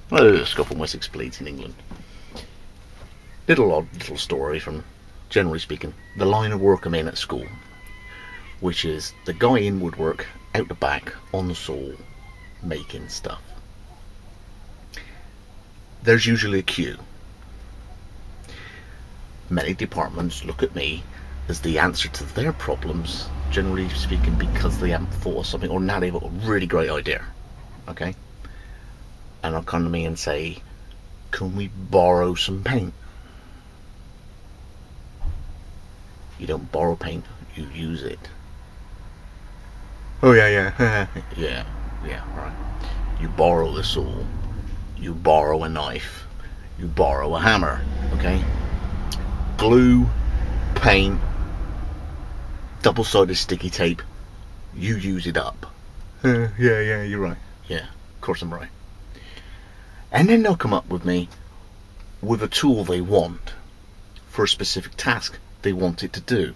Hello, Scott from Wessex Blades in England. Little story from, generally speaking, the line of work I'm in at school, which is the guy in woodwork out the back on the saw making stuff. There's usually a queue. Many departments look at me as the answer to their problems, generally speaking, because they haven't thought of something, or now they've got a really great idea. Okay? And they'll come to me and say, can we borrow some paint? You don't borrow paint, you use it. Oh yeah. yeah, right. You borrow the saw, you borrow a knife, you borrow a hammer, okay? Glue, paint, double-sided sticky tape, you use it up. Yeah, you're right. Yeah, of course I'm right. And then they'll come up with me with a tool they want for a specific task they want it to do.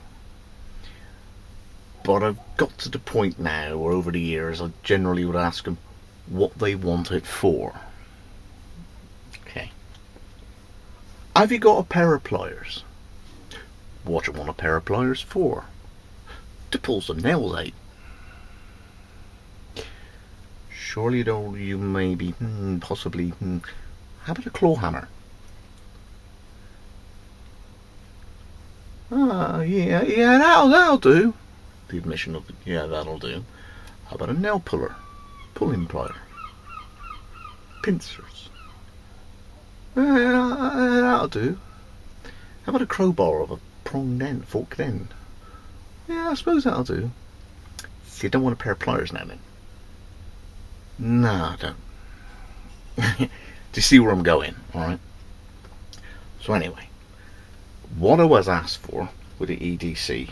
But I've got to the point now where over the years I generally would ask them what they want it for. Okay. Have you got a pair of pliers? What do you want a pair of pliers for? To pull some nails out. Surely though you maybe, possibly, how about a claw hammer? Yeah, that'll do. The admission of, yeah, that'll do. How about a nail puller? Pulling plier? Pincers? That'll do. How about a crowbar of a pronged end, forked end? Yeah, I suppose that'll do. So you don't want a pair of pliers now then? No, I don't. Do you see where I'm going? Alright. So anyway, what I was asked for with the EDC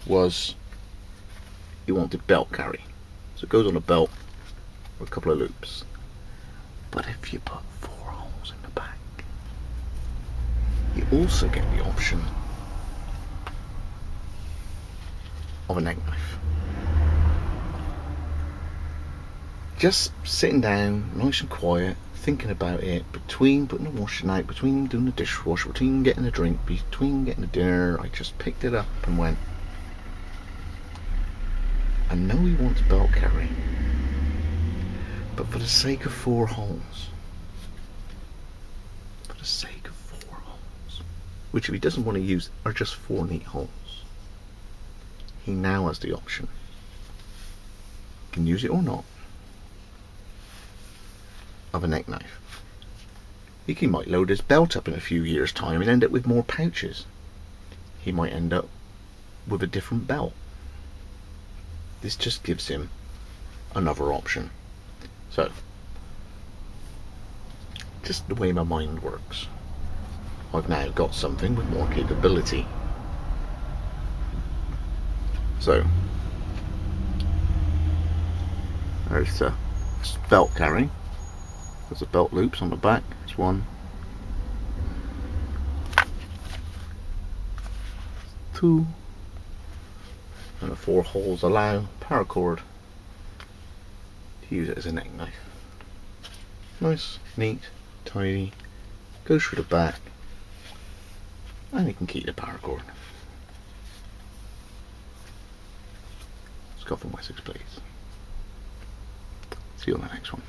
was you wanted belt carry. So it goes on a belt with a couple of loops. But if you put 4 holes in the back, you also get the option of a neck knife. Just sitting down, nice and quiet, thinking about it, between putting the washing out, between doing the dishwasher, between getting a drink, between getting the dinner, I just picked it up and went, I know he wants belt carry, but for the sake of 4 holes, which if he doesn't want to use are just 4 neat holes, he now has the option. He can use it or not. Of a neck knife. He might load his belt up in a few years' time and end up with more pouches. He might end up with a different belt. This just gives him another option. So, just the way my mind works, I've now got something with more capability. So, there's the belt carry. There's the belt loops on the back. There's 1, 2, and the 4 holes allow paracord to use it as a neck knife. Nice, neat, tidy, goes through the back, and you can keep the paracord. Scott from Wessex Blades. See you on the next one.